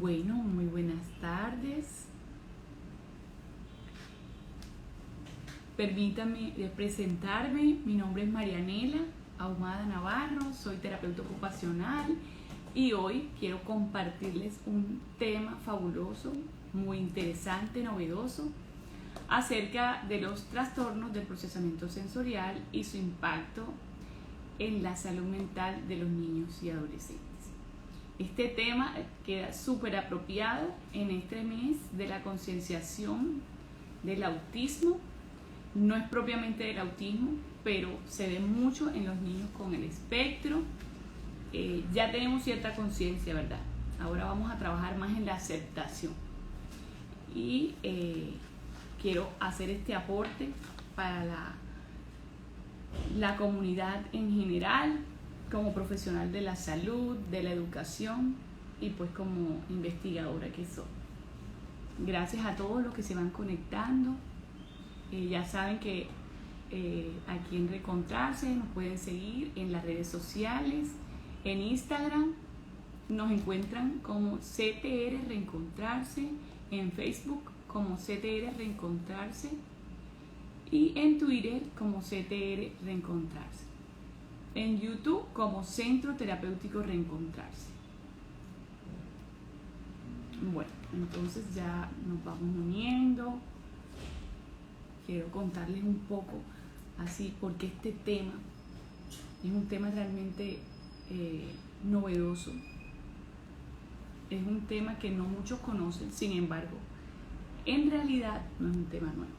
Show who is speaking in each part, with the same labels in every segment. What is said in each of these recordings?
Speaker 1: Bueno, muy buenas tardes. Permítame presentarme. Mi nombre es Marianela Ahumada Navarro, soy terapeuta ocupacional y hoy quiero compartirles un tema fabuloso, muy interesante, novedoso, acerca de los trastornos del procesamiento sensorial y su impacto en la salud mental de los niños y adolescentes. Este tema queda súper apropiado en este mes de la concienciación del autismo. No es propiamente del autismo, pero se ve mucho en los niños con el espectro. Ya tenemos cierta conciencia, ¿verdad? Ahora vamos a trabajar más en la aceptación. Y quiero hacer este aporte para la comunidad en general, como profesional de la salud, de la educación y pues como investigadora que soy. Gracias a todos los que se van conectando. Ya saben que aquí en Reencontrarse nos pueden seguir en las redes sociales. En Instagram nos encuentran como CTR Reencontrarse, en Facebook como CTR Reencontrarse y en Twitter como CTR Reencontrarse. En YouTube como Centro Terapéutico Reencontrarse. Bueno, entonces ya nos vamos uniendo. Quiero contarles un poco así porque este tema es un tema realmente novedoso. Es un tema que no muchos conocen, sin embargo, en realidad no es un tema nuevo.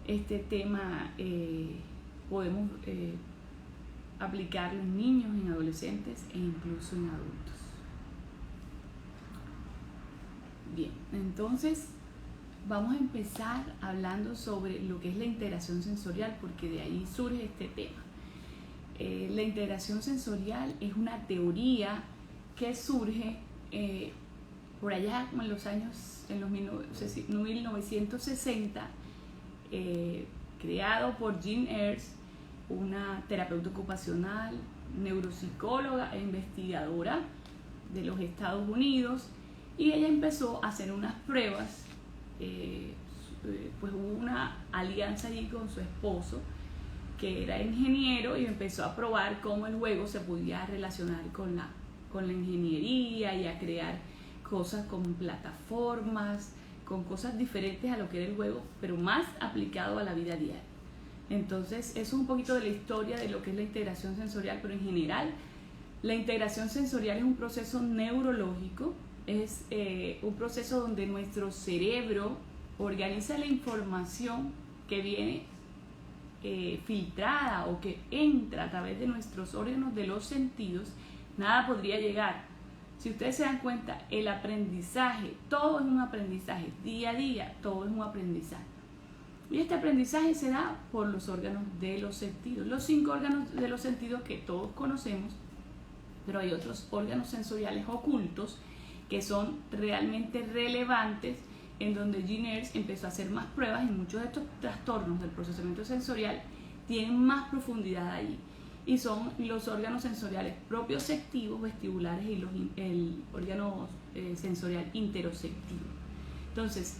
Speaker 1: Este tema podemos aplicarlo en niños, en adolescentes e incluso en adultos. Bien, entonces vamos a empezar hablando sobre lo que es la integración sensorial, porque de ahí surge este tema. La integración sensorial es una teoría que surge por allá en los 1960, creado por Jean Ertz, una terapeuta ocupacional, neuropsicóloga e investigadora de los Estados Unidos, y ella empezó a hacer unas pruebas. Pues hubo una alianza allí con su esposo, que era ingeniero, y empezó a probar cómo el juego se podía relacionar con la ingeniería y a crear cosas con plataformas, con cosas diferentes a lo que era el juego, pero más aplicado a la vida diaria. Entonces, eso es un poquito de la historia de lo que es la integración sensorial, pero en general, la integración sensorial es un proceso neurológico, es un proceso donde nuestro cerebro organiza la información que viene filtrada o que entra a través de nuestros órganos de los sentidos. Nada podría llegar. Si ustedes se dan cuenta, el aprendizaje, todo es un aprendizaje, día a día, todo es un aprendizaje. Y este aprendizaje se da por los órganos de los sentidos, los 5 órganos de los sentidos que todos conocemos, pero hay otros órganos sensoriales ocultos que son realmente relevantes, en donde Jean Ertz empezó a hacer más pruebas, y muchos de estos trastornos del procesamiento sensorial tienen más profundidad allí, y son los órganos sensoriales propioceptivos, vestibulares, y el órgano sensorial interoceptivo. Entonces,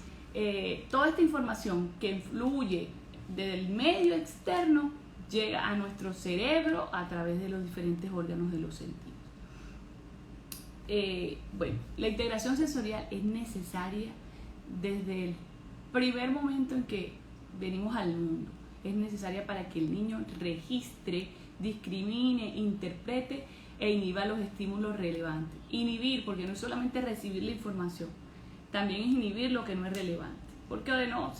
Speaker 1: toda esta información que influye del medio externo llega a nuestro cerebro a través de los diferentes órganos de los sentidos. Bueno, la integración sensorial es necesaria desde el primer momento en que venimos al mundo. Es necesaria para que el niño registre, discrimine, interprete e inhiba los estímulos relevantes. Inhibir, porque no es solamente recibir la información, también es inhibir lo que no es relevante, porque de no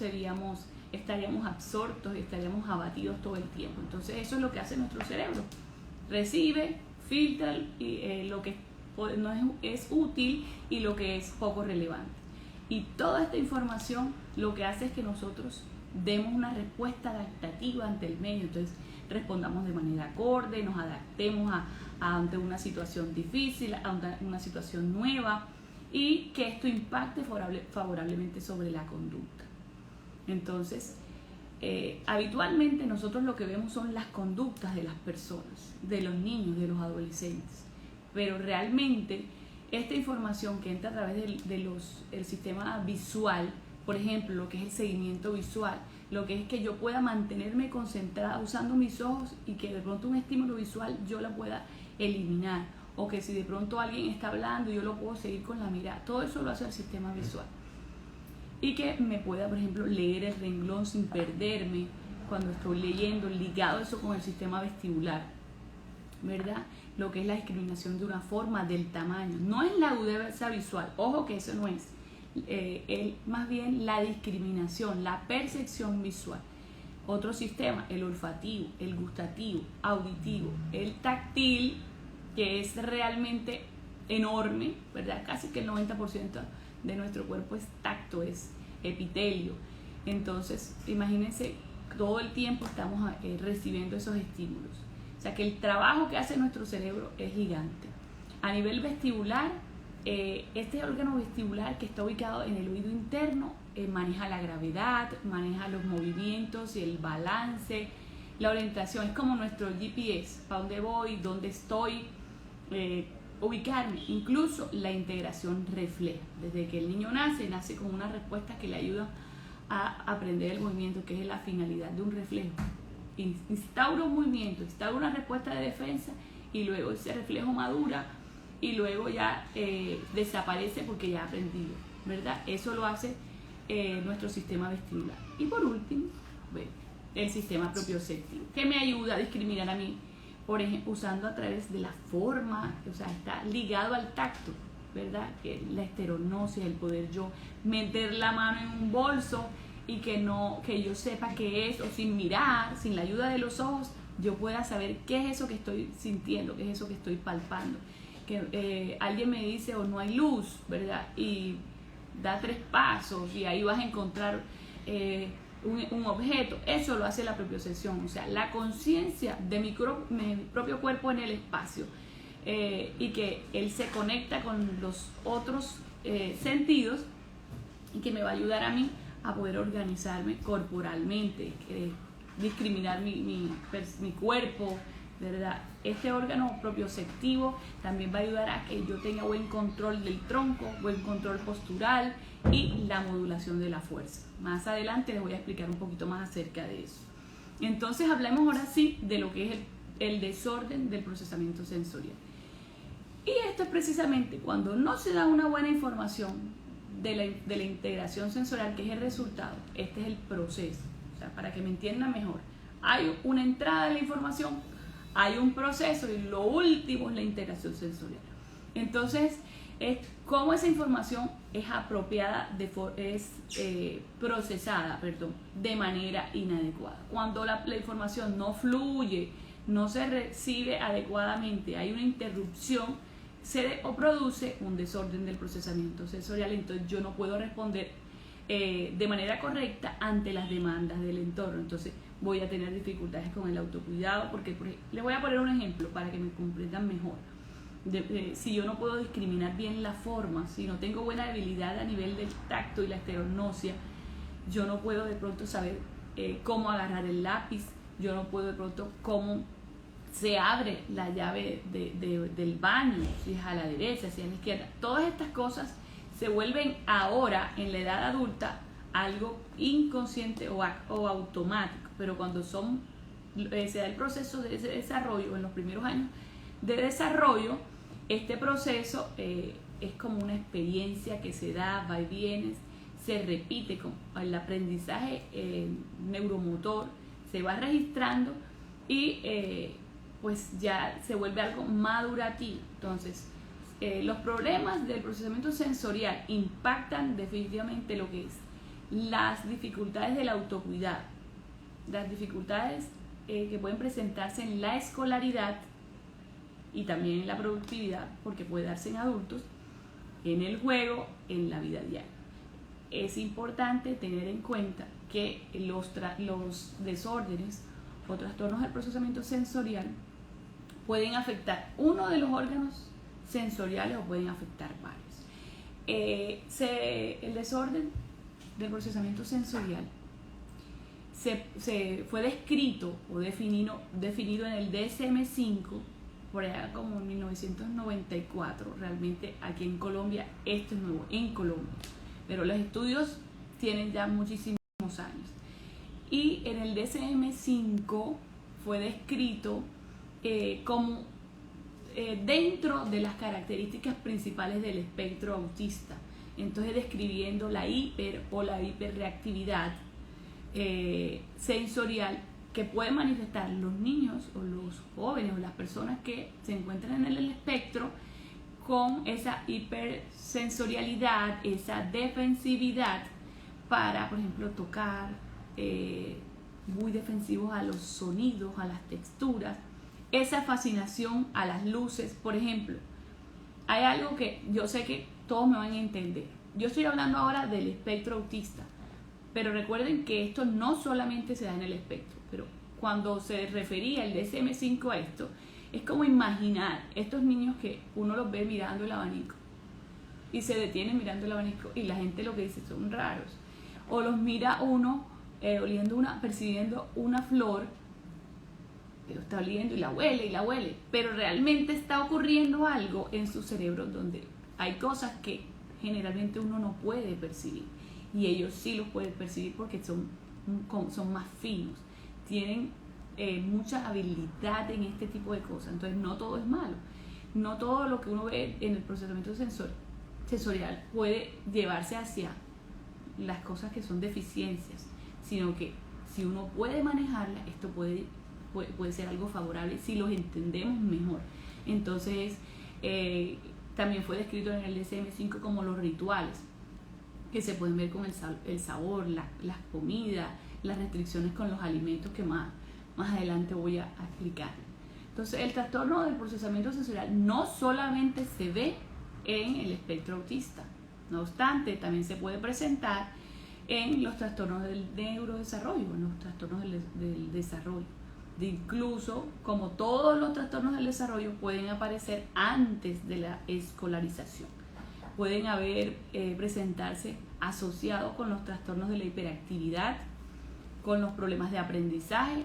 Speaker 1: estaríamos absortos, estaríamos abatidos todo el tiempo. Entonces eso es lo que hace nuestro cerebro: recibe, filtra lo que no es útil y lo que es poco relevante. Y toda esta información lo que hace es que nosotros demos una respuesta adaptativa ante el medio. Entonces respondamos de manera acorde, nos adaptemos ante una situación difícil, ante una situación nueva, y que esto impacte favorablemente sobre la conducta. Entonces, habitualmente nosotros lo que vemos son las conductas de las personas, de los niños, de los adolescentes, pero realmente esta información que entra a través del sistema visual, por ejemplo, lo que es el seguimiento visual, lo que es que yo pueda mantenerme concentrada usando mis ojos y que de pronto un estímulo visual yo la pueda eliminar, o que si de pronto alguien está hablando yo lo puedo seguir con la mirada, todo eso lo hace el sistema visual. Y que me pueda, por ejemplo, leer el renglón sin perderme cuando estoy leyendo, ligado eso con el sistema vestibular, ¿verdad? Lo que es la discriminación de una forma, del tamaño. No es la agudeza visual, ojo que eso no es. Más bien la discriminación, la percepción visual. Otro sistema, el olfativo, el gustativo, auditivo, el táctil, que es realmente enorme, ¿verdad? Casi que el 90% de nuestro cuerpo es tacto, es epitelio. Entonces, imagínense, todo el tiempo estamos recibiendo esos estímulos. O sea que el trabajo que hace nuestro cerebro es gigante. A nivel vestibular, este órgano vestibular que está ubicado en el oído interno maneja la gravedad, maneja los movimientos y el balance, la orientación. Es como nuestro GPS, para dónde voy, dónde estoy, ubicarme. Incluso la integración refleja. Desde que el niño nace con una respuesta que le ayuda a aprender el movimiento, que es la finalidad de un reflejo. Instaura un movimiento, instaura una respuesta de defensa y luego ese reflejo madura y luego ya desaparece porque ya ha aprendido, ¿verdad? Eso lo hace nuestro sistema vestibular. Y por último, el sistema propioceptivo, que me ayuda a discriminar a mí, por ejemplo, usando a través de la forma, o sea, está ligado al tacto, ¿verdad? La esterognosia, el poder yo meter la mano en un bolso y que yo sepa qué es, o sin mirar, sin la ayuda de los ojos, yo pueda saber qué es eso que estoy sintiendo, qué es eso que estoy palpando. Que alguien me dice, no hay luz, ¿verdad? Y da 3 pasos y ahí vas a encontrar un objeto. Eso lo hace la propiocepción, o sea, la conciencia de mi propio cuerpo en el espacio, y que él se conecta con los otros sentidos y que me va a ayudar a mí a poder organizarme corporalmente, discriminar mi cuerpo, ¿verdad? Este órgano propioceptivo también va a ayudar a que yo tenga buen control del tronco, buen control postural y la modulación de la fuerza. Más adelante les voy a explicar un poquito más acerca de eso. Entonces hablemos ahora sí de lo que es el desorden del procesamiento sensorial. Y esto es precisamente cuando no se da una buena información de la integración sensorial, que es el resultado. Este es el proceso, o sea, para que me entiendan mejor. Hay una entrada de la información, hay un proceso y lo último es la integración sensorial. Entonces, es cómo esa información es apropiada, procesada de manera inadecuada. Cuando la información no fluye, no se recibe adecuadamente, hay una interrupción, o produce un desorden del procesamiento sensorial. Entonces yo no puedo responder de manera correcta ante las demandas del entorno. Entonces voy a tener dificultades con el autocuidado, porque les voy a poner un ejemplo para que me comprendan mejor. Si yo no puedo discriminar bien la forma, si no tengo buena habilidad a nivel del tacto y la esterognosia, yo no puedo de pronto saber cómo agarrar el lápiz, yo no puedo de pronto cómo se abre la llave del baño, si es a la derecha, si es a la izquierda. Todas estas cosas se vuelven ahora, en la edad adulta, algo inconsciente o automático, pero cuando se da el proceso de ese desarrollo, en los primeros años de desarrollo, este proceso es como una experiencia que se da, va y viene, se repite con el aprendizaje neuromotor, se va registrando y pues ya se vuelve algo madurativo. Entonces, los problemas del procesamiento sensorial impactan definitivamente lo que es las dificultades del autocuidado, las dificultades que pueden presentarse en la escolaridad y también en la productividad, porque puede darse en adultos, en el juego, en la vida diaria. Es importante tener en cuenta que los desórdenes o trastornos del procesamiento sensorial pueden afectar uno de los órganos sensoriales o pueden afectar varios. El desorden del procesamiento sensorial se fue descrito o definido en el DSM-5 por allá como en 1994. Realmente aquí en Colombia esto es nuevo, en Colombia. Pero los estudios tienen ya muchísimos años. Y en el DSM-5 fue descrito como dentro de las características principales del espectro autista. Entonces describiendo la hiper o la hiperreactividad sensorial que pueden manifestar los niños o los jóvenes o las personas que se encuentran en el espectro, con esa hipersensorialidad, esa defensividad para, por ejemplo, tocar, muy defensivos a los sonidos, a las texturas, esa fascinación a las luces. Por ejemplo, hay algo que yo sé que todos me van a entender. Yo estoy hablando ahora del espectro autista, pero recuerden que esto no solamente se da en el espectro, pero cuando se refería el DSM-5 a esto, es como imaginar estos niños que uno los ve mirando el abanico y se detienen mirando el abanico y la gente lo que dice son raros, o los mira uno percibiendo una flor, pero está oliendo y la huele, pero realmente está ocurriendo algo en su cerebro donde hay cosas que generalmente uno no puede percibir y ellos sí los pueden percibir porque son más finos, tienen mucha habilidad en este tipo de cosas. Entonces no todo es malo, no todo lo que uno ve en el procesamiento sensorial puede llevarse hacia las cosas que son deficiencias, sino que si uno puede manejarla, esto puede ser algo favorable si los entendemos mejor. Entonces también fue descrito en el DSM-5 como los rituales que se pueden ver con el sabor, las comidas, las restricciones con los alimentos que más adelante voy a explicar. Entonces el trastorno del procesamiento sensorial no solamente se ve en el espectro autista, no obstante también se puede presentar en los trastornos del neurodesarrollo, en los trastornos del desarrollo. Incluso, como todos los trastornos del desarrollo, pueden aparecer antes de la escolarización. Pueden presentarse asociados con los trastornos de la hiperactividad, con los problemas de aprendizaje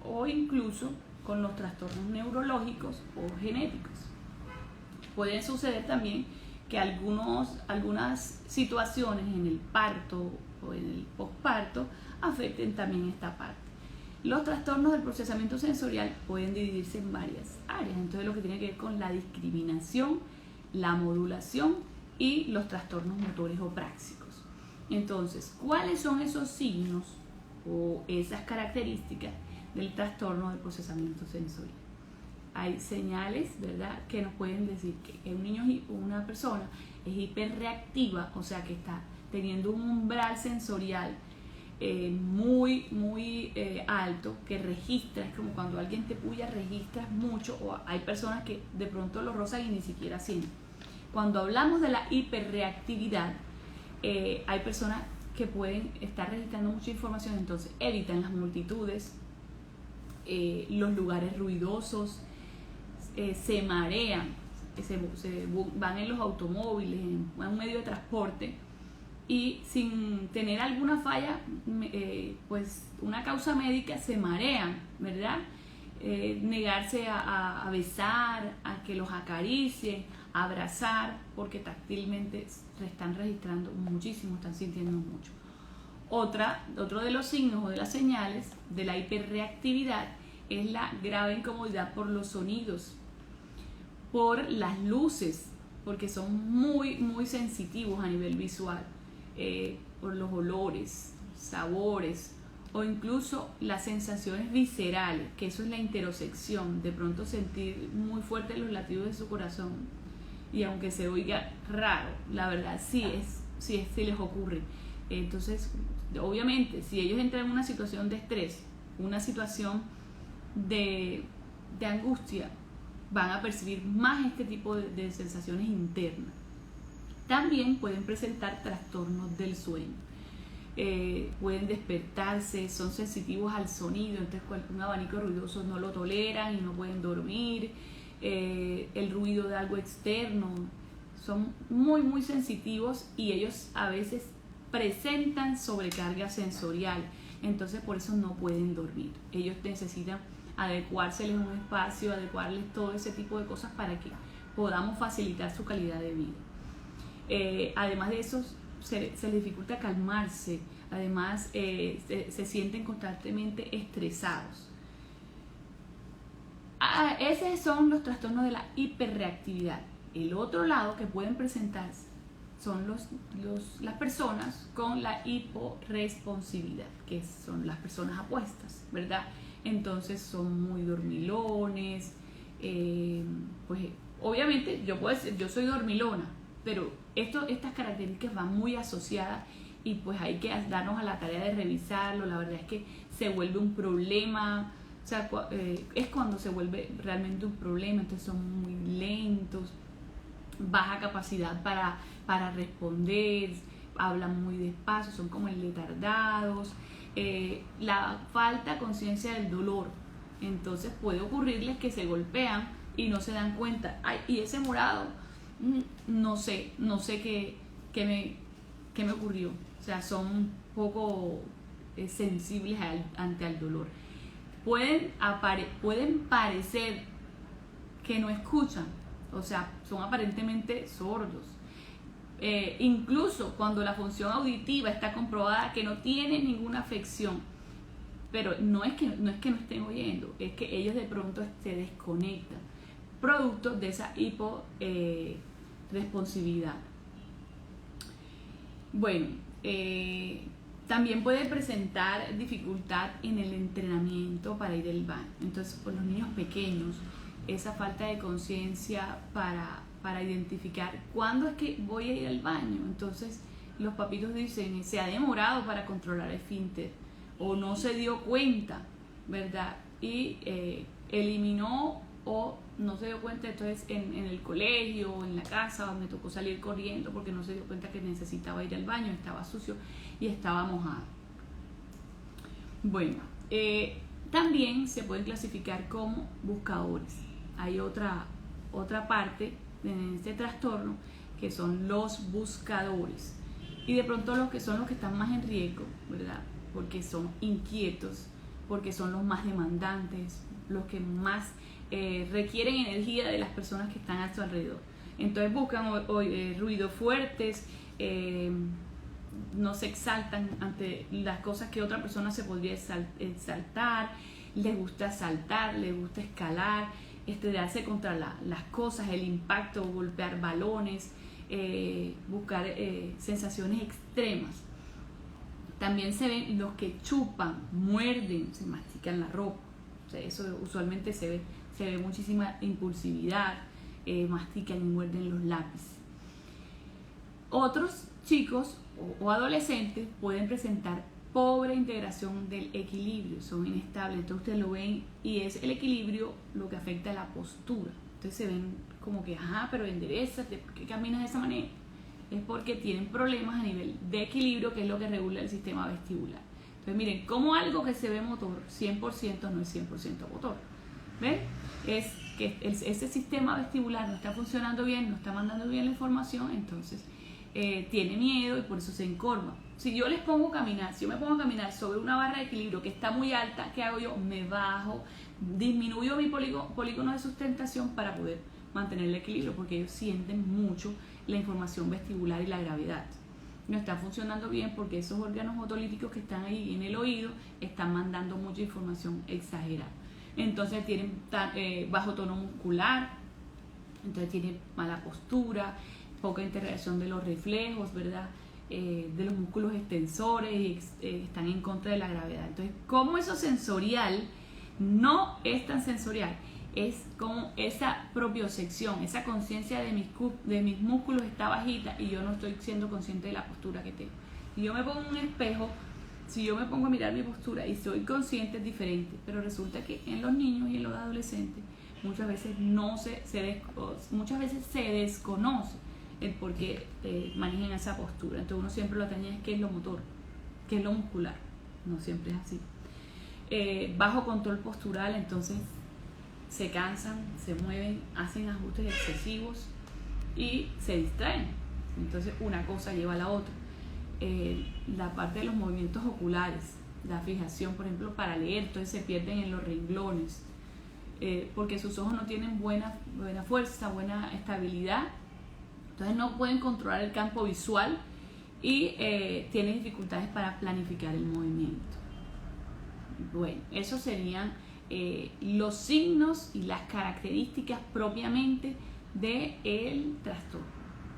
Speaker 1: o incluso con los trastornos neurológicos o genéticos. Puede suceder también que algunas situaciones en el parto o en el posparto afecten también esta parte. Los trastornos del procesamiento sensorial pueden dividirse en varias áreas, entonces lo que tiene que ver con la discriminación, la modulación y los trastornos motores o práxicos. Entonces, ¿cuáles son esos signos o esas características del trastorno del procesamiento sensorial? Hay señales, ¿verdad?, que nos pueden decir que un niño o una persona es hiperreactiva, o sea que está teniendo un umbral sensorial muy alto, que registra, es como cuando alguien te puya, registras mucho, o hay personas que de pronto lo rozan y ni siquiera sienten. Cuando hablamos de la hiperreactividad, hay personas que pueden estar registrando mucha información, entonces evitan las multitudes, los lugares ruidosos, se marean, van en los automóviles, en un medio de transporte, y sin tener alguna falla, pues una causa médica, se marean, ¿verdad? Negarse a besar, a que los acaricien, a abrazar, porque táctilmente están registrando muchísimo, están sintiendo mucho. Otro de los signos o de las señales de la hiperreactividad es la grave incomodidad por los sonidos, por las luces, porque son muy sensitivos a nivel visual, por los olores, sabores o incluso las sensaciones viscerales, que eso es la interocepción, de pronto sentir muy fuerte los latidos de su corazón, y aunque se oiga raro, la verdad sí les ocurre. Entonces, obviamente, si ellos entran en una situación de estrés, una situación de angustia, van a percibir más este tipo de sensaciones internas. También pueden presentar trastornos del sueño. Pueden despertarse, son sensitivos al sonido, entonces un abanico ruidoso no lo toleran y no pueden dormir. El ruido de algo externo, son muy sensitivos, y ellos a veces presentan sobrecarga sensorial, entonces por eso no pueden dormir. Ellos necesitan adecuárseles un espacio, adecuarles todo ese tipo de cosas para que podamos facilitar su calidad de vida. Además de eso, se les dificulta calmarse, además se sienten constantemente estresados. Esos son los trastornos de la hiperreactividad. El otro lado que pueden presentarse son las personas con la hiporresponsividad, que son las personas apuestas, ¿verdad? Entonces son muy dormilones, pues obviamente yo puedo decir, yo soy dormilona, pero estas características van muy asociadas y pues hay que darnos a la tarea de revisarlo. La verdad es que se vuelve un problema, o sea, es cuando se vuelve realmente un problema. Entonces son muy lentos, baja capacidad para responder, hablan muy despacio, son como letardados, la falta de conciencia del dolor. Entonces puede ocurrirles que se golpean y no se dan cuenta. Ay, y ese morado, no sé qué me ocurrió. O sea, son un poco sensibles ante el dolor. Pueden parecer que no escuchan, o sea, son aparentemente sordos. Incluso cuando la función auditiva está comprobada que no tiene ninguna afección, pero no es que no estén oyendo, es que ellos de pronto se desconectan, producto de esa hiporresponsividad. Bueno, también puede presentar dificultad en el entrenamiento para ir al baño. Entonces, por los niños pequeños, esa falta de conciencia para identificar cuándo es que voy a ir al baño. Entonces los papitos dicen, se ha demorado para controlar el esfínter, o no se dio cuenta, ¿verdad? Y eliminó o no se dio cuenta. Entonces en el colegio o en la casa me tocó salir corriendo porque no se dio cuenta que necesitaba ir al baño, estaba sucio y estaba mojado. Bueno, también se pueden clasificar como buscadores. Hay otra parte en este trastorno que son los buscadores, y de pronto los que están más en riesgo, ¿verdad? Porque son inquietos, porque son los más demandantes, los que más requieren energía de las personas que están a su alrededor. Entonces buscan ruidos fuertes, no se exaltan ante las cosas que otra persona se podría exaltar, les gusta saltar, les gusta escalar, darse contra las cosas, el impacto, golpear balones, buscar sensaciones extremas. También se ven los que chupan, muerden, se mastican la ropa. O sea, eso usualmente se ve muchísima impulsividad, mastican y muerden los lápices. Otros chicos o adolescentes pueden presentar pobre integración del equilibrio, son inestables. Entonces ustedes lo ven y es el equilibrio lo que afecta a la postura. Entonces se ven como que, pero enderezate, ¿por qué caminas de esa manera? Es porque tienen problemas a nivel de equilibrio, que es lo que regula el sistema vestibular. Entonces miren, como algo que se ve motor, 100% no es 100% motor. ¿Ven? Es que ese sistema vestibular no está funcionando bien, no está mandando bien la información, entonces tiene miedo y por eso se encorva. Si yo me pongo a caminar sobre una barra de equilibrio que está muy alta, ¿qué hago yo? Me bajo, disminuyo mi polígono de sustentación para poder mantener el equilibrio, porque ellos sienten mucho la información vestibular y la gravedad. No está funcionando bien porque esos órganos otolíticos que están ahí en el oído están mandando mucha información exagerada. Entonces tienen bajo tono muscular, entonces tienen mala postura, poca integración de los reflejos, ¿verdad? De los músculos extensores, y están en contra de la gravedad. Entonces, como eso sensorial no es tan sensorial, es como esa propiocepción, esa conciencia de mis músculos está bajita y yo no estoy siendo consciente de la postura que tengo. Si yo me pongo en un espejo, si yo me pongo a mirar mi postura y soy consciente, es diferente, pero resulta que en los niños y en los adolescentes muchas veces muchas veces se desconoce el por qué manejan esa postura. Entonces uno siempre lo atañe qué es lo motor, qué es lo muscular. No siempre es así. Bajo control postural, entonces se cansan, se mueven, hacen ajustes excesivos y se distraen. Entonces una cosa lleva a la otra. La parte de los movimientos oculares, la fijación, por ejemplo, para leer, entonces se pierden en los renglones, porque sus ojos no tienen buena fuerza, buena estabilidad, entonces no pueden controlar el campo visual y tienen dificultades para planificar el movimiento. Bueno, esos serían los signos y las características propiamente del trastorno,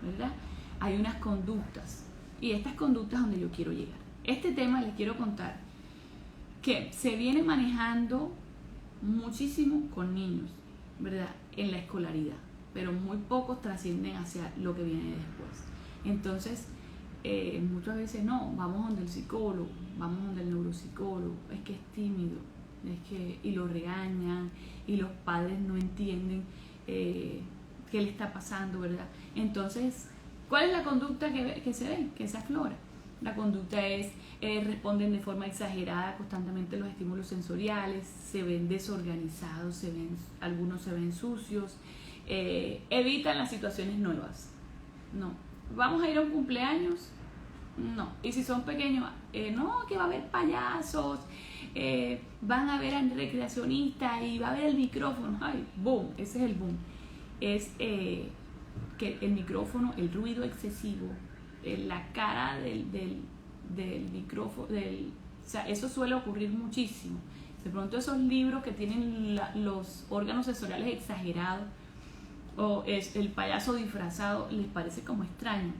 Speaker 1: ¿verdad? Hay unas conductas, y estas conductas es donde yo quiero llegar. Este tema les quiero contar que se viene manejando muchísimo con niños, ¿verdad? En la escolaridad, pero muy pocos trascienden hacia lo que viene después. Entonces, muchas veces no, vamos donde el psicólogo, vamos donde el neuropsicólogo, es que es tímido, y lo regañan, y los padres no entienden qué le está pasando, ¿verdad? Entonces, ¿cuál es la conducta que se ve, que se aflora? La conducta es, responden de forma exagerada constantemente los estímulos sensoriales, se ven desorganizados, algunos se ven sucios, evitan las situaciones nuevas. No, ¿vamos a ir a un cumpleaños? No. Y si son pequeños, no, que va a haber payasos, van a ver al recreacionista y va a haber el micrófono. Ay, boom, ese es el boom. Es que el micrófono, el ruido excesivo, la cara del micrófono, o sea, eso suele ocurrir muchísimo. De pronto esos libros que tienen los órganos sensoriales exagerados, o es el payaso disfrazado, les parece como extraño.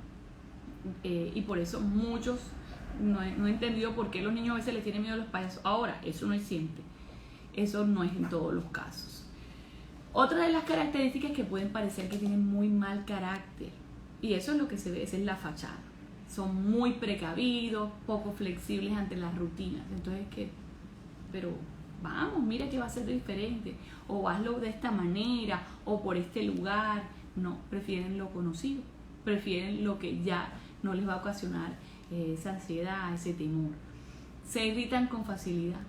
Speaker 1: Y por eso muchos no he entendido por qué los niños a veces les tienen miedo a los payasos. Ahora, eso no es siempre, eso no es en todos los casos. Otra de las características que pueden parecer que tienen muy mal carácter, y eso es lo que se ve, esa es la fachada. Son muy precavidos, poco flexibles ante las rutinas. Entonces, pero vamos, mira que va a ser diferente, o hazlo de esta manera, o por este lugar. No, prefieren lo conocido, prefieren lo que ya no les va a ocasionar esa ansiedad, ese temor. Se irritan con facilidad.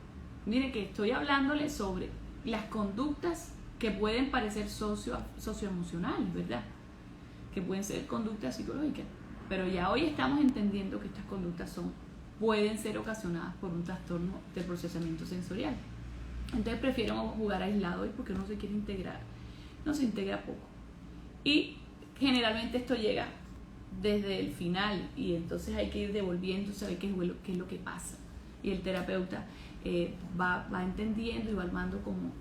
Speaker 1: Miren que estoy hablándoles sobre las conductas que pueden parecer socioemocionales, ¿verdad? Que pueden ser conductas psicológicas, pero ya hoy estamos entendiendo que estas conductas pueden ser ocasionadas por un trastorno del procesamiento sensorial. Entonces prefiero jugar aislado porque uno se quiere integrar, no se integra poco. Y generalmente esto llega desde el final, y entonces hay que ir devolviendo, saber qué es lo que pasa. Y el terapeuta va entendiendo y va armando como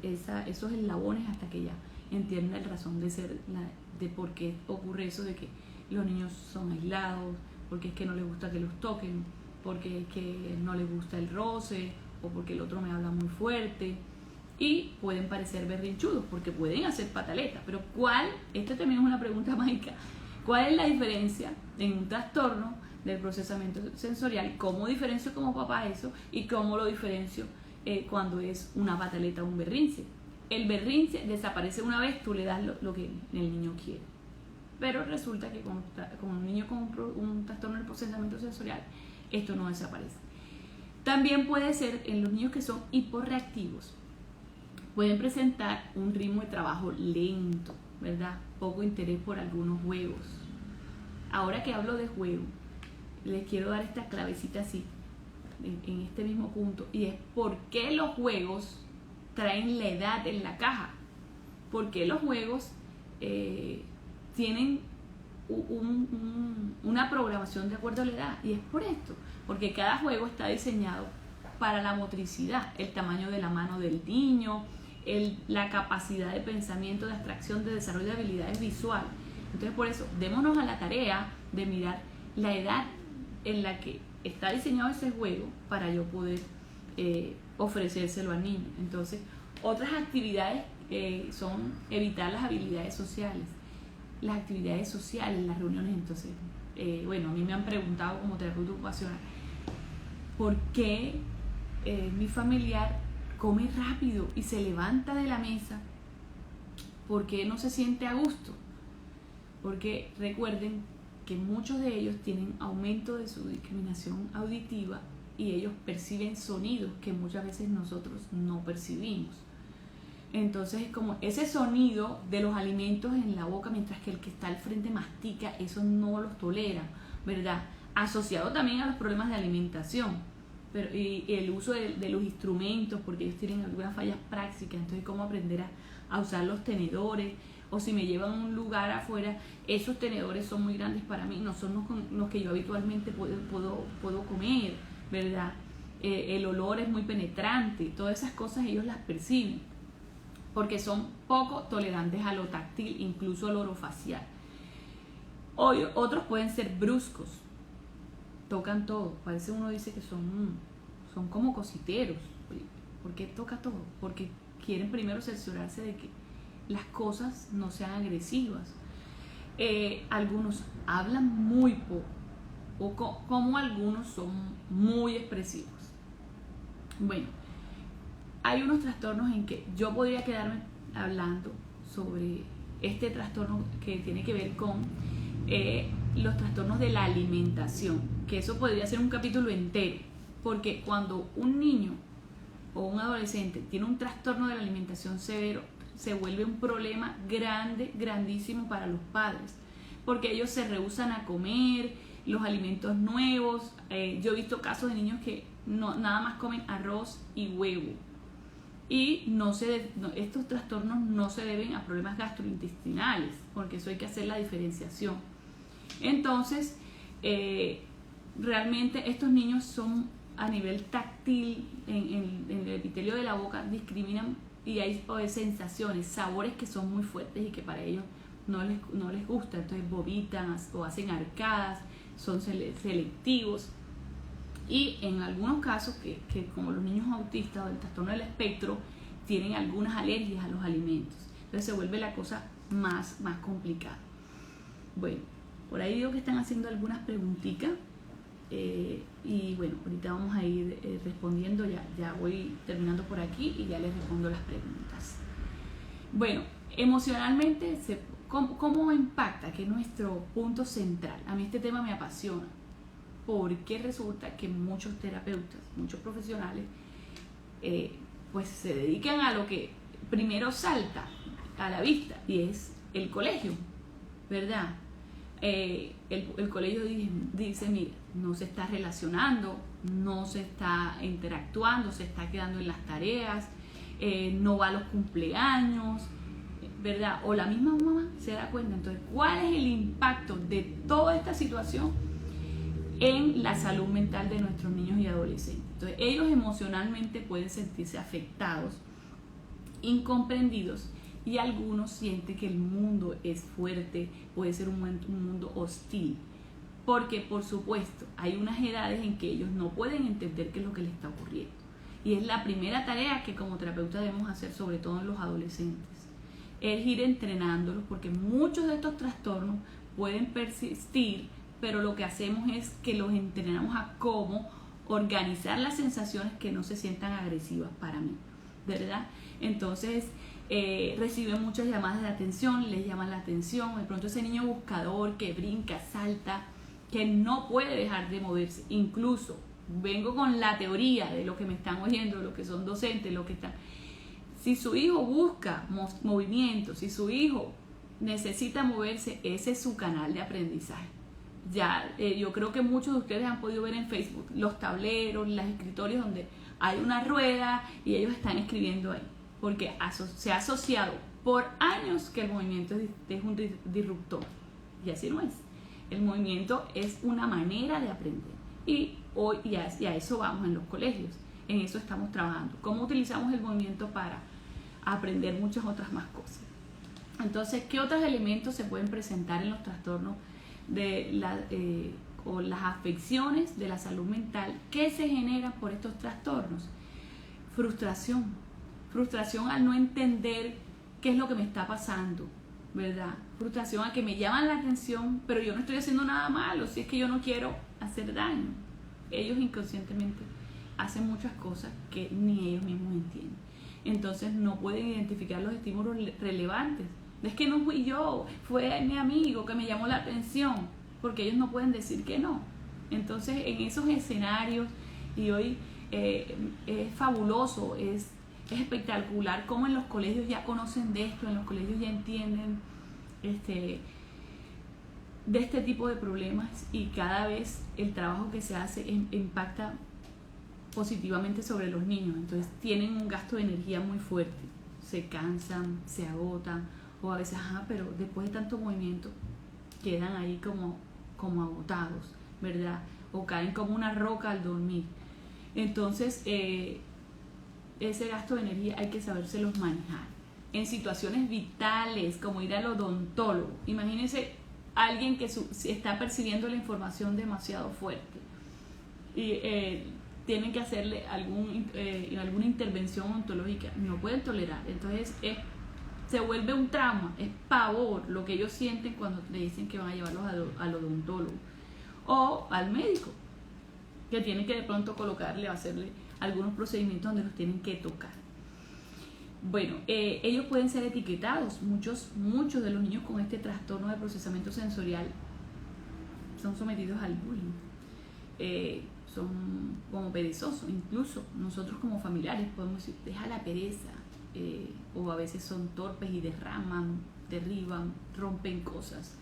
Speaker 1: esos eslabones hasta que ya entienda el razón de ser, de por qué ocurre eso de que los niños son aislados, porque es que no les gusta que los toquen, porque es que no les gusta el roce, o porque el otro me habla muy fuerte. Y pueden parecer berrinchudos porque pueden hacer pataletas, pero esta también es una pregunta mágica, ¿cuál es la diferencia en un trastorno del procesamiento sensorial? ¿Cómo diferencio como papá eso? ¿Y cómo lo diferencio cuando es una pataleta o un berrinche? El berrinche desaparece una vez tú le das lo que el niño quiere, pero resulta que con un niño con un trastorno del procesamiento sensorial esto no desaparece. También puede ser en los niños que son hiporreactivos. Pueden presentar un ritmo de trabajo lento, ¿verdad? Poco interés por algunos juegos. Ahora que hablo de juego, les quiero dar esta clavecita así, en este mismo punto, y es por qué los juegos traen la edad en la caja. ¿Por qué los juegos tienen una programación de acuerdo a la edad? Y es por esto, porque cada juego está diseñado para la motricidad, el tamaño de la mano del niño, la capacidad de pensamiento, de abstracción, de desarrollo de habilidades visuales. Entonces, por eso, démonos a la tarea de mirar la edad en la que está diseñado ese juego para yo poder ofrecérselo al niño. Entonces, otras actividades son evitar las habilidades sociales, las actividades sociales, las reuniones. Entonces, a mí me han preguntado como terapeuta ocupacional, ¿por qué mi familiar come rápido y se levanta de la mesa? ¿Por qué no se siente a gusto? Porque recuerden que muchos de ellos tienen aumento de su discriminación auditiva y ellos perciben sonidos que muchas veces nosotros no percibimos. Entonces es como ese sonido de los alimentos en la boca mientras que el que está al frente mastica, eso no los tolera, ¿verdad? Asociado también a los problemas de alimentación, y el uso de los instrumentos, porque ellos tienen algunas fallas prácticas, entonces cómo aprender a usar los tenedores, o si me llevan a un lugar afuera, esos tenedores son muy grandes para mí, no son los que yo habitualmente puedo comer, ¿verdad? El olor es muy penetrante, todas esas cosas ellos las perciben, porque son poco tolerantes a lo táctil, incluso al orofacial. Otros pueden ser bruscos, tocan todo, parece uno dice que son como cositeros. ¿Por qué toca todo? Porque quieren primero cerciorarse de que las cosas no sean agresivas. Algunos hablan muy poco, como algunos son muy expresivos. Bueno, hay unos trastornos en que yo podría quedarme hablando sobre este trastorno que tiene que ver con los trastornos de la alimentación, que eso podría ser un capítulo entero, porque cuando un niño o un adolescente tiene un trastorno de la alimentación severo, se vuelve un problema grandísimo para los padres, porque ellos se rehúsan a comer los alimentos nuevos. Yo he visto casos de niños que nada más comen arroz y huevo, y estos trastornos no se deben a problemas gastrointestinales, porque eso hay que hacer la diferenciación. Entonces, realmente estos niños son a nivel táctil, en el epitelio de la boca, discriminan, y hay sensaciones, sabores que son muy fuertes y que para ellos no les gusta, entonces vomitan o hacen arcadas, son selectivos. Y en algunos casos, que como los niños autistas o del trastorno del espectro, tienen algunas alergias a los alimentos, entonces se vuelve la cosa más complicada. Bueno, por ahí digo que están haciendo algunas preguntitas, y bueno, ahorita vamos a ir respondiendo, ya voy terminando por aquí y ya les respondo las preguntas. Bueno, emocionalmente, ¿cómo impacta? Que es nuestro punto central. A mí este tema me apasiona, porque resulta que muchos terapeutas, muchos profesionales, pues se dedican a lo que primero salta a la vista, y es el colegio, ¿verdad? El colegio dice, mira, no se está relacionando, no se está interactuando, se está quedando en las tareas, no va a los cumpleaños, ¿verdad? O la misma mamá se da cuenta. Entonces, ¿cuál es el impacto de toda esta situación en la salud mental de nuestros niños y adolescentes? Entonces, ellos emocionalmente pueden sentirse afectados, incomprendidos, y algunos sienten que el mundo es fuerte, puede ser un mundo hostil, porque por supuesto hay unas edades en que ellos no pueden entender qué es lo que les está ocurriendo, y es la primera tarea que como terapeuta debemos hacer, sobre todo en los adolescentes, es ir entrenándolos, porque muchos de estos trastornos pueden persistir, pero lo que hacemos es que los entrenamos a cómo organizar las sensaciones que no se sientan agresivas para mí, ¿verdad? Entonces reciben muchas llamadas de atención, les llaman la atención, de pronto ese niño buscador que brinca, salta, que no puede dejar de moverse. Incluso vengo con la teoría de lo que me están oyendo, lo que son docentes, lo que están. Si su hijo busca movimiento, si su hijo necesita moverse, ese es su canal de aprendizaje. Ya yo creo que muchos de ustedes han podido ver en Facebook los tableros, los escritorios donde hay una rueda y ellos están escribiendo ahí, porque se ha asociado por años que el movimiento es un disruptor, y así no es. El movimiento es una manera de aprender, y a eso vamos en los colegios, en eso estamos trabajando, cómo utilizamos el movimiento para aprender muchas otras más cosas. Entonces, ¿qué otros elementos se pueden presentar en los trastornos o las afecciones de la salud mental que se generan por estos trastornos? Frustración al no entender qué es lo que me está pasando, ¿verdad? Frustración a que me llaman la atención, pero yo no estoy haciendo nada malo, si es que yo no quiero hacer daño. Ellos inconscientemente hacen muchas cosas que ni ellos mismos entienden. Entonces no pueden identificar los estímulos relevantes. Es que no fui yo, fue mi amigo que me llamó la atención, porque ellos no pueden decir que no. Entonces en esos escenarios, y hoy es fabuloso, es espectacular cómo en los colegios ya conocen de esto, en los colegios ya entienden de este tipo de problemas, y cada vez el trabajo que se hace impacta positivamente sobre los niños. Entonces tienen un gasto de energía muy fuerte, se cansan, se agotan, o a veces, pero después de tanto movimiento quedan ahí como agotados, ¿verdad? O caen como una roca al dormir. Entonces ese gasto de energía hay que sabérselos manejar. En situaciones vitales, como ir al odontólogo, imagínense alguien que está percibiendo la información demasiado fuerte y tienen que hacerle alguna intervención ontológica, no pueden tolerar. Entonces se vuelve un trauma, es pavor lo que ellos sienten cuando le dicen que van a llevarlos al odontólogo o al médico, que tiene que de pronto colocarle o hacerle algunos procedimientos donde los tienen que tocar. Bueno, ellos pueden ser etiquetados. Muchos de los niños con este trastorno de procesamiento sensorial son sometidos al bullying. Son como perezosos. Incluso nosotros como familiares podemos decir, deja la pereza. O a veces son torpes y derriban, rompen cosas.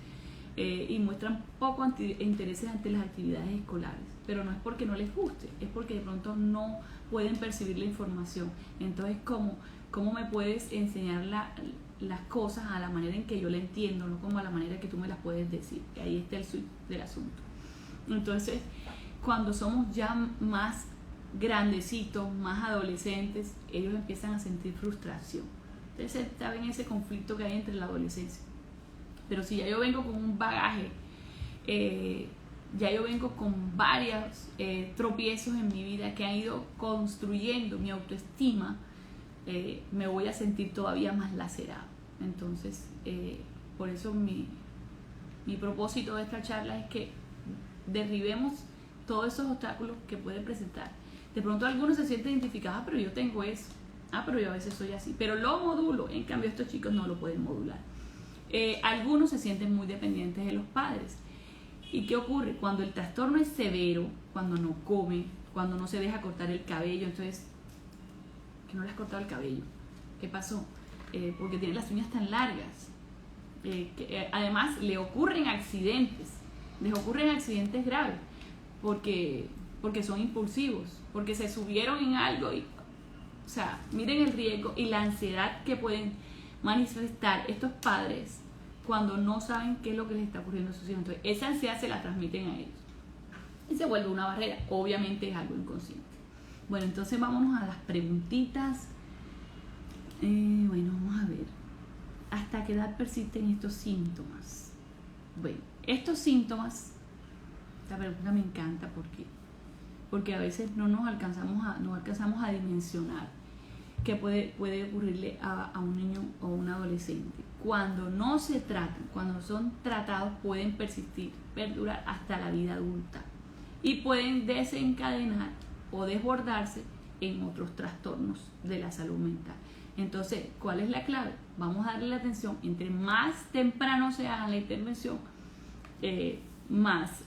Speaker 1: Y muestran poco intereses ante las actividades escolares. Pero no es porque no les guste, es porque de pronto no pueden percibir la información. Entonces, ¿cómo me puedes enseñar las cosas a la manera en que yo la entiendo, no como a la manera que tú me las puedes decir? Y ahí está el switch del asunto. Entonces, cuando somos ya más grandecitos, más adolescentes, ellos empiezan a sentir frustración. Entonces, saben ese conflicto que hay entre la adolescencia. Pero si ya yo vengo con un bagaje, ya yo vengo con varios tropiezos en mi vida que han ido construyendo mi autoestima, me voy a sentir todavía más lacerado. Entonces, por eso mi propósito de esta charla es que derribemos todos esos obstáculos que puede presentar. De pronto algunos se sienten identificados, pero yo tengo eso, pero yo a veces soy así, pero lo modulo. En cambio estos chicos no lo pueden modular. Algunos se sienten muy dependientes de los padres. ¿Y qué ocurre? Cuando el trastorno es severo, cuando no come, cuando no se deja cortar el cabello, entonces, ¿que no le has cortado el cabello? ¿Qué pasó? Porque tiene las uñas tan largas. Además, le ocurren accidentes, les ocurren accidentes graves, porque son impulsivos, porque se subieron en algo. O sea, miren el riesgo y la ansiedad que pueden manifestar estos padres cuando no saben qué es lo que les está ocurriendo a sus hijos. Entonces, esa ansiedad se la transmiten a ellos y se vuelve una barrera. Obviamente es algo inconsciente. Bueno, entonces vámonos a las preguntitas. Bueno, vamos a ver. ¿Hasta qué edad persisten estos síntomas? Bueno, estos síntomas, esta pregunta me encanta porque a veces no alcanzamos a dimensionar qué puede ocurrirle a un niño o un adolescente. Cuando no se tratan, cuando son tratados, pueden persistir, perdurar hasta la vida adulta y pueden desencadenar o desbordarse en otros trastornos de la salud mental. Entonces, ¿cuál es la clave? Vamos a darle la atención. Entre más temprano se haga la intervención, más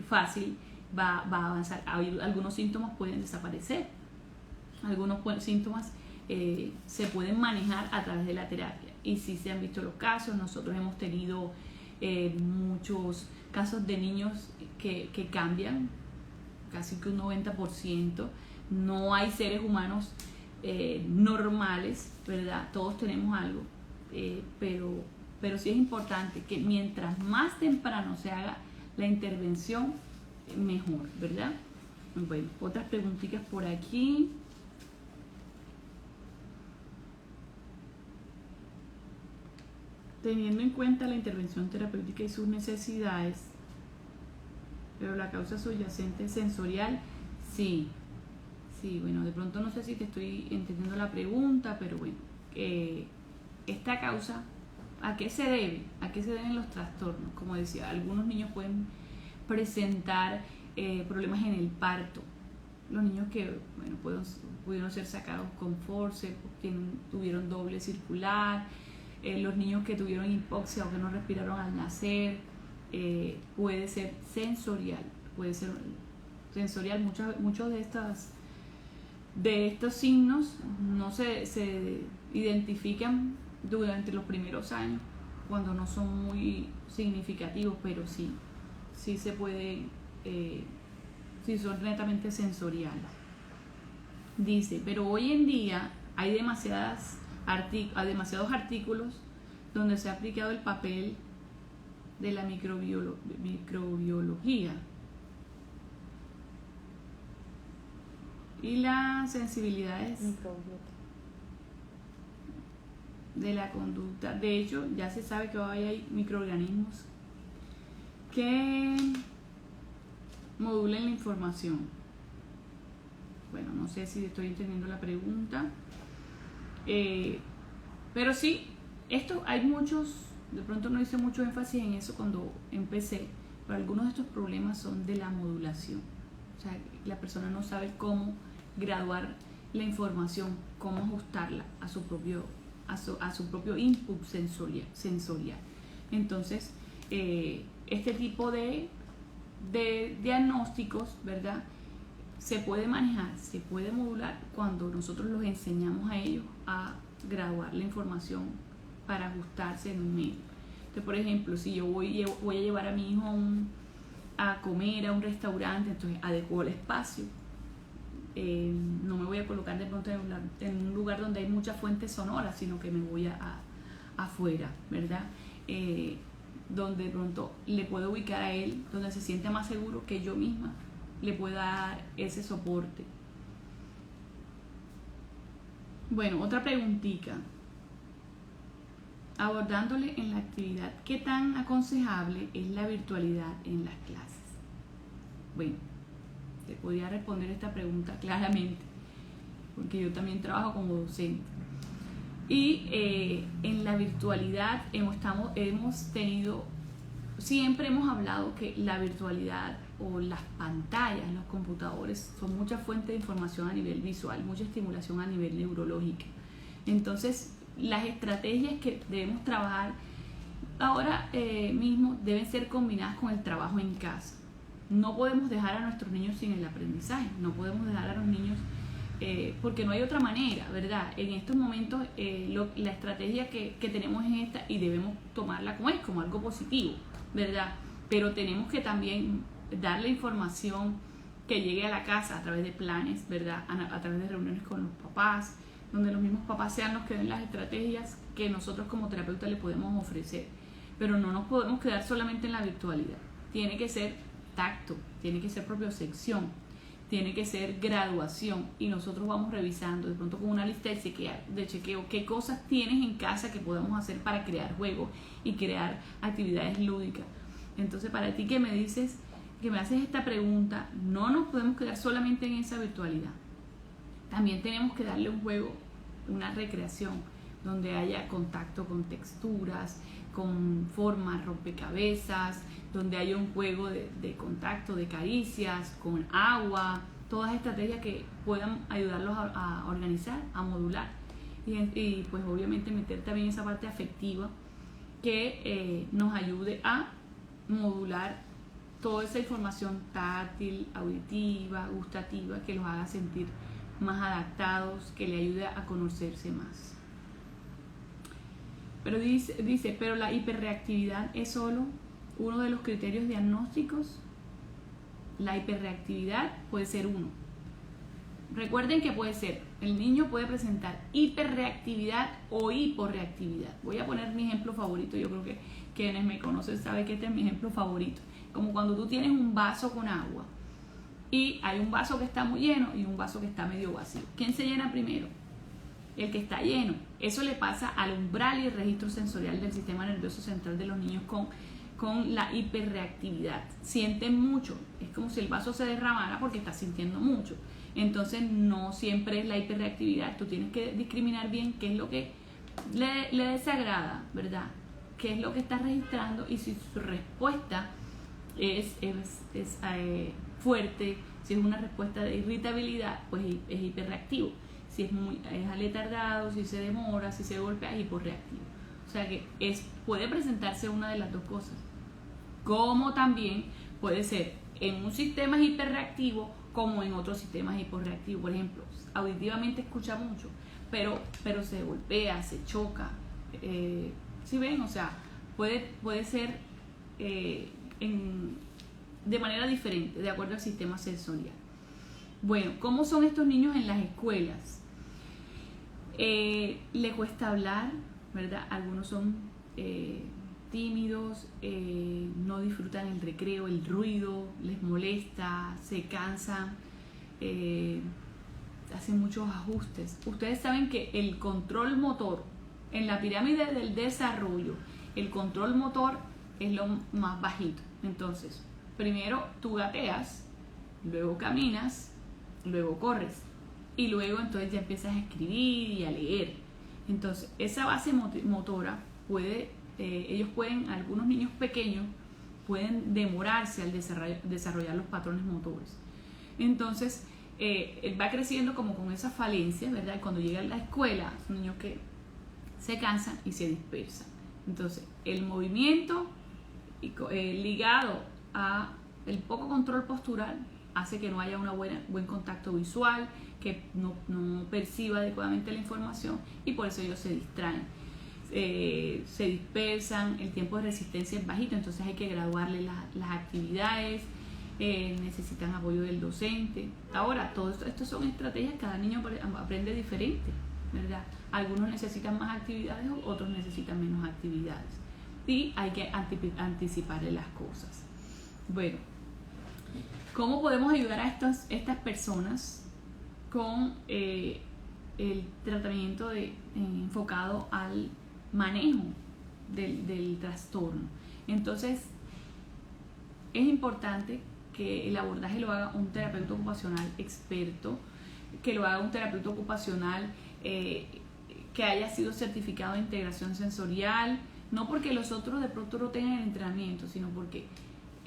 Speaker 1: fácil va a avanzar. Algunos síntomas pueden desaparecer, algunos síntomas se pueden manejar a través de la terapia. Y si se han visto los casos, nosotros hemos tenido muchos casos de niños que cambian, casi que un 90%. No hay seres humanos normales, ¿verdad? Todos tenemos algo, pero sí es importante que mientras más temprano se haga la intervención, mejor, ¿verdad? Bueno, otras preguntitas por aquí. Teniendo en cuenta la intervención terapéutica y sus necesidades, pero la causa subyacente es sensorial, sí, bueno, de pronto no sé si te estoy entendiendo la pregunta, pero bueno, esta causa, ¿a qué se debe? ¿A qué se deben los trastornos? Como decía, algunos niños pueden presentar problemas en el parto. Los niños que, bueno, pudieron ser sacados con forceps, tuvieron doble circular, los niños que tuvieron hipoxia o que no respiraron al nacer, puede ser sensorial, muchos de estos signos no se identifican durante los primeros años cuando no son muy significativos, pero sí se puede, sí son netamente sensoriales. Dice, pero hoy en día hay demasiados artículos donde se ha aplicado el papel de la microbiología y las sensibilidades de la conducta. De hecho, ya se sabe que hoy hay microorganismos que modulan la información. Bueno, no sé si estoy entendiendo la pregunta, pero sí, esto hay muchos, de pronto no hice mucho énfasis en eso cuando empecé, pero algunos de estos problemas son de la modulación. O sea, la persona no sabe cómo graduar la información, cómo ajustarla a su propio input sensorial. Entonces, este tipo de diagnósticos, ¿verdad?, se puede manejar, se puede modular cuando nosotros los enseñamos a ellos a graduar la información para ajustarse en un medio. Entonces, por ejemplo, si yo voy a llevar a mi hijo a comer a un restaurante, entonces adecuo el espacio. No me voy a colocar de pronto en un lugar donde hay muchas fuentes sonoras, sino que me voy afuera, ¿verdad? Donde de pronto le puedo ubicar a él, donde se siente más seguro que yo misma le pueda dar ese soporte. Bueno, otra preguntita. Abordándole en la actividad, ¿qué tan aconsejable es la virtualidad en las clases? Bueno, te podría responder esta pregunta claramente, porque yo también trabajo como docente. Y en la virtualidad siempre hemos hablado que la virtualidad o las pantallas, los computadores, son mucha fuente de información a nivel visual, mucha estimulación a nivel neurológico. Entonces, las estrategias que debemos trabajar ahora mismo deben ser combinadas con el trabajo en casa. No podemos dejar a nuestros niños sin el aprendizaje, no podemos dejar a los niños porque no hay otra manera, ¿verdad? En estos momentos la estrategia que tenemos es esta y debemos tomarla como algo positivo, ¿verdad? Pero tenemos que también darle información que llegue a la casa a través de planes, ¿verdad? A través de reuniones con los papás, donde los mismos papás sean los que den las estrategias que nosotros como terapeutas le podemos ofrecer. Pero no nos podemos quedar solamente en la virtualidad. Tiene que ser tacto, tiene que ser propiocepción, tiene que ser graduación, y nosotros vamos revisando de pronto con una lista de chequeo qué cosas tienes en casa que podemos hacer para crear juegos y crear actividades lúdicas. Entonces, para ti que me dices, que me haces esta pregunta, no nos podemos quedar solamente en esa virtualidad. También tenemos que darle un juego, una recreación, donde haya contacto con texturas, con formas, rompecabezas, donde haya un juego de contacto, de caricias, con agua, todas estrategias que puedan ayudarlos a organizar, a modular. Y pues obviamente meter también esa parte afectiva que nos ayude a modular toda esa información táctil, auditiva, gustativa, que los haga sentir más adaptados, que le ayude a conocerse más. Pero dice, pero la hiperreactividad es solo uno de los criterios diagnósticos. La hiperreactividad puede ser uno. Recuerden que puede ser, el niño puede presentar hiperreactividad o hiporreactividad. Voy a poner mi ejemplo favorito. Yo creo que quienes me conocen saben que este es mi ejemplo favorito. Como cuando tú tienes un vaso con agua y hay un vaso que está muy lleno y un vaso que está medio vacío. ¿Quién se llena primero? El que está lleno. Eso le pasa al umbral y el registro sensorial del sistema nervioso central de los niños con la hiperreactividad. Sienten mucho, es como si el vaso se derramara porque está sintiendo mucho. Entonces no siempre es la hiperreactividad. Tú tienes que discriminar bien qué es lo que le desagrada, ¿verdad? Qué es lo que está registrando, y si su respuesta es fuerte, si es una respuesta de irritabilidad, pues es hiperreactivo. Si es aletardado, si se demora, si se golpea, es hiporreactivo. O sea que puede presentarse una de las dos cosas. Como también puede ser en un sistema hiperreactivo como en otros sistemas hiporreactivos. Por ejemplo, auditivamente escucha mucho, pero se golpea, se choca. ¿Sí ven? O sea, puede ser de manera diferente, de acuerdo al sistema sensorial. Bueno, ¿cómo son estos niños en las escuelas? Le cuesta hablar, ¿verdad? Algunos son tímidos, no disfrutan el recreo, el ruido les molesta, se cansan, hacen muchos ajustes. Ustedes saben que el control motor, en la pirámide del desarrollo, el control motor es lo más bajito. Entonces, primero tú gateas, luego caminas, luego corres y luego entonces ya empiezas a escribir y a leer. Entonces, esa base motora puede, algunos niños pequeños pueden demorarse al desarrollar los patrones motores. Entonces, va creciendo como con esas falencias, ¿verdad? Y cuando llega a la escuela, son niños que se cansan y se dispersan. Entonces, el movimiento ligado a el poco control postural hace que no haya buen contacto visual, que no perciba adecuadamente la información y por eso ellos se distraen, se dispersan, el tiempo de resistencia es bajito, entonces hay que graduarle las actividades, necesitan apoyo del docente. Ahora, todo esto son estrategias, cada niño aprende diferente, ¿verdad? Algunos necesitan más actividades, otros necesitan menos actividades y hay que anticiparle las cosas. Bueno, ¿cómo podemos ayudar a estas personas con el tratamiento enfocado al manejo del trastorno? Entonces, es importante que el abordaje lo haga un terapeuta ocupacional experto, que lo haga un terapeuta ocupacional que haya sido certificado de integración sensorial, no porque los otros de pronto no tengan el entrenamiento, sino porque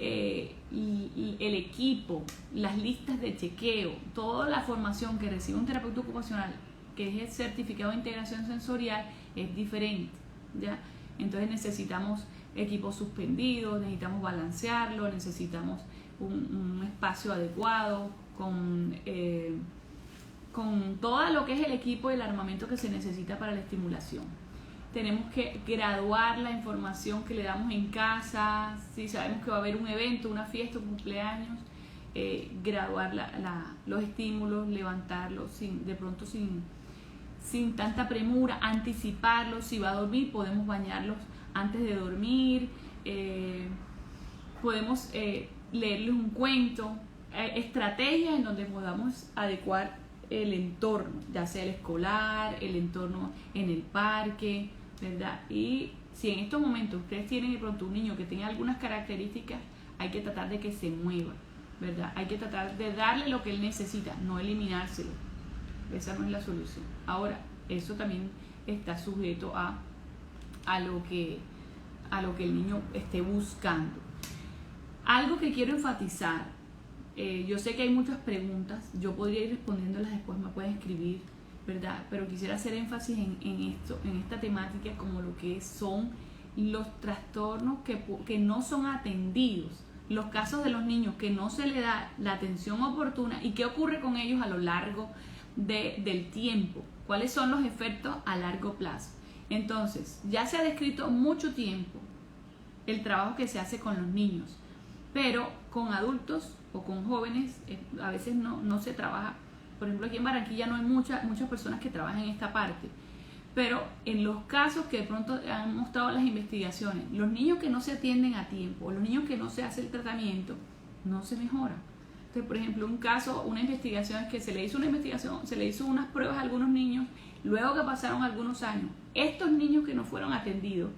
Speaker 1: el equipo, las listas de chequeo, toda la formación que recibe un terapeuta ocupacional que es el certificado de integración sensorial es diferente, ¿ya? Entonces necesitamos equipos suspendidos, necesitamos balancearlo, necesitamos un espacio adecuado con todo lo que es el equipo y el armamento que se necesita para la estimulación. Tenemos que graduar la información que le damos en casa, si sabemos que va a haber un evento, una fiesta, un cumpleaños, graduar los estímulos, levantarlos sin tanta premura, anticiparlos. Si va a dormir, podemos bañarlos antes de dormir, podemos leerles un cuento, estrategias en donde podamos adecuar el entorno, ya sea el escolar, el entorno en el parque, ¿verdad? Y si en estos momentos ustedes tienen de pronto un niño que tenga algunas características, hay que tratar de que se mueva, ¿verdad? Hay que tratar de darle lo que él necesita, no eliminárselo. Esa no es la solución. Ahora, eso también está sujeto a lo que el niño esté buscando. Algo que quiero enfatizar, yo sé que hay muchas preguntas, yo podría ir respondiéndolas después, me pueden escribir, ¿verdad? Pero quisiera hacer énfasis en esta temática, como lo que son los trastornos que no son atendidos, los casos de los niños que no se le da la atención oportuna y qué ocurre con ellos a lo largo del tiempo, cuáles son los efectos a largo plazo. Entonces, ya se ha descrito mucho tiempo el trabajo que se hace con los niños, pero con adultos o con jóvenes a veces no se trabaja. Por ejemplo, aquí en Barranquilla no hay muchas personas que trabajan en esta parte, pero en los casos que de pronto han mostrado las investigaciones, los niños que no se atienden a tiempo, los niños que no se hace el tratamiento, no se mejoran. Entonces, por ejemplo, una investigación es que se le hizo unas pruebas a algunos niños, luego que pasaron algunos años, estos niños que no fueron atendidos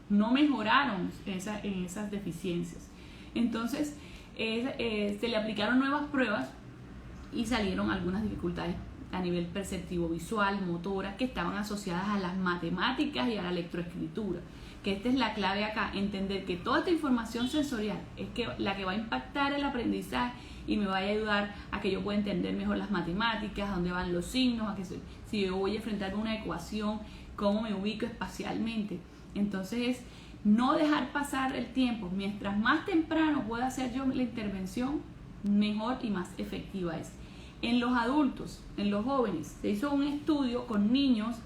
Speaker 1: no mejoraron en esas deficiencias. Entonces, se le aplicaron nuevas pruebas y salieron algunas dificultades a nivel perceptivo, visual, motora, que estaban asociadas a las matemáticas y a la lectoescritura. Que esta es la clave acá, entender que toda esta información sensorial es la que va a impactar el aprendizaje y me va a ayudar a que yo pueda entender mejor las matemáticas, a dónde van los signos, si yo voy a enfrentarme a una ecuación, cómo me ubico espacialmente. Entonces, no dejar pasar el tiempo. Mientras más temprano pueda hacer yo la intervención, mejor y más efectiva es. En los adultos, en los jóvenes, se hizo un estudio con niños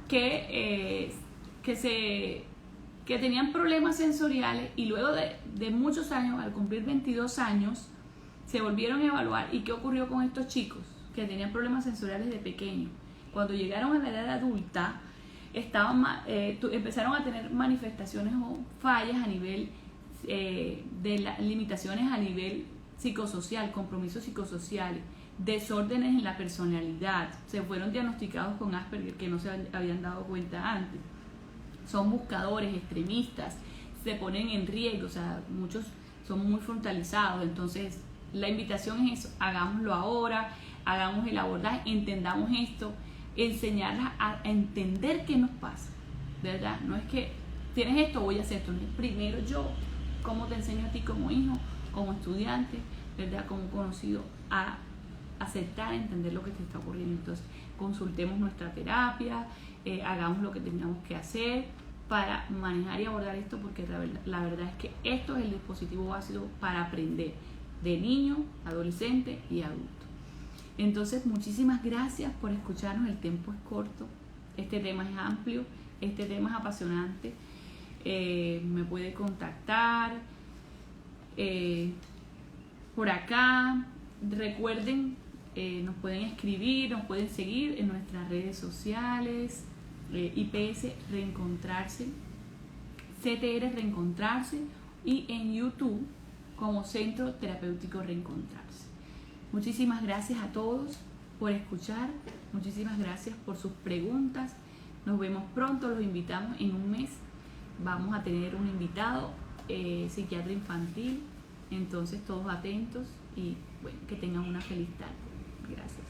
Speaker 1: que tenían problemas sensoriales y luego de muchos años, al cumplir 22 años, se volvieron a evaluar. ¿Y qué ocurrió con estos chicos que tenían problemas sensoriales de pequeños? Cuando llegaron a la edad adulta, empezaron a tener manifestaciones o fallas a nivel de las limitaciones a nivel psicosocial, compromisos psicosociales, desórdenes en la personalidad, se fueron diagnosticados con Asperger que no se habían dado cuenta antes, son buscadores, extremistas, se ponen en riesgo, o sea, muchos son muy frontalizados. Entonces la invitación es eso, hagámoslo ahora, hagamos el abordaje, entendamos esto, enseñarlas a entender qué nos pasa, ¿verdad? No es que tienes esto, voy a hacer esto, no es primero yo, cómo te enseño a ti como hijo, como estudiante, ¿verdad? Como conocido, a aceptar, entender lo que te está ocurriendo. Entonces consultemos nuestra terapia, hagamos lo que tengamos que hacer para manejar y abordar esto, porque la verdad es que esto es el dispositivo básico para aprender de niño, adolescente y adulto. Entonces, muchísimas gracias por escucharnos. El tiempo es corto, este tema es amplio, este tema es apasionante. Me puede contactar por acá. Recuerden, nos pueden escribir, nos pueden seguir en nuestras redes sociales, IPS Reencontrarse, CTR Reencontrarse, y en YouTube como Centro Terapéutico Reencontrarse. Muchísimas gracias a todos por escuchar, muchísimas gracias por sus preguntas. Nos vemos pronto, los invitamos en un mes. Vamos a tener un invitado, psiquiatra infantil. Entonces todos atentos y bueno, que tengan una feliz tarde. Gracias.